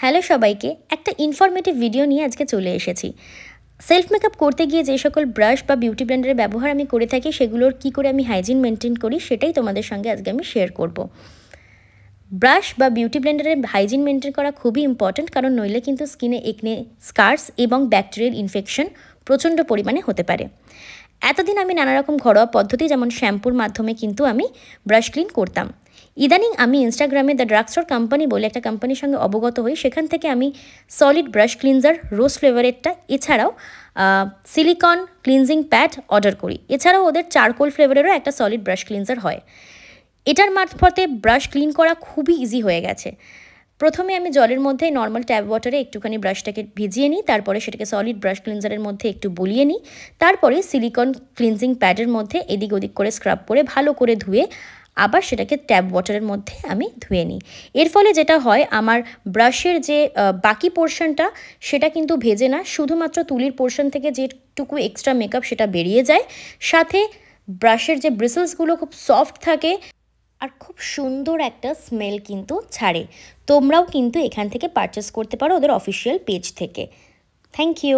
Hello সবাইকে, একটা informative video নিয়ে আজকে চলে এসেছি। সেলফ মেকআপ করতে গিয়ে যে সকল ব্রাশ বা বিউটি ব্লেন্ডারের ব্যবহার আমি করে থাকি, সেগুলোর কি করে আমি হাইজিন মেনটেন করি সেটাই তোমাদের সঙ্গে আজকে আমি শেয়ার করব। ব্রাশ বা বিউটি ব্লেন্ডারের হাইজিন মেনটেন করা খুবই ইম্পর্ট্যান্ট, কারণ নইলে কিন্তু স্কিনে একনে, স্কার্স এবং ব্যাকটেরিয়াল ইনফেকশন প্রচণ্ড পরিমাণে হতে পারে। এতদিন আমি নানা রকম ঘরোয়া পদ্ধতি যেমন শ্যাম্পুর মাধ্যমে কিন্তু আমি ব্রাশ ক্লিন করতাম। ইদানিং আমি ইনস্টাগ্রামে দ্য ড্রাগস্টোর কোম্পানি বলে একটা কোম্পানির সঙ্গে অবগত হই। সেখান থেকে আমি সলিড ব্রাশ ক্লিনজার রোজ ফ্লেভারেরটা, এছাড়াও সিলিকন ক্লিনজিং প্যাড অর্ডার করি। এছাড়াও ওদের চারকোল ফ্লেভারেরও একটা সলিড ব্রাশ ক্লিনজার হয়। এটার মারফতে ব্রাশ ক্লিন করা খুবই ইজি হয়ে গেছে। প্রথমে আমি জলের মধ্যে নর্মাল ট্যাপ ওয়াটারে একটুখানি ব্রাশটাকে ভিজিয়ে নিই, তারপরে সেটাকে সলিড ব্রাশ ক্লিনজারের মধ্যে একটু বলিয়ে নিই, তারপরে সিলিকন ক্লিনজিং প্যাডের মধ্যে এদিক ওদিক করে স্ক্রাব করে ভালো করে ধুয়ে আবার সেটাকে ট্যাপ ওয়াটারের মধ্যে আমি ধুয়ে নিই। এর ফলে যেটা হয়, আমার ব্রাশের যে বাকি পোর্শনটা সেটা কিন্তু ভেজে না, শুধুমাত্র তুলির পোর্শন থেকে যেটুকু এক্সট্রা মেকআপ সেটা বেরিয়ে যায়। সাথে ব্রাশের যে ব্রিসেলসগুলো খুব সফট থাকে আর খুব সুন্দর একটা স্মেল কিন্তু ছাড়ে। তোমরাও কিন্তু এখান থেকে পারচেস করতে পারো ওদের অফিসিয়াল পেজ থেকে। Thank you.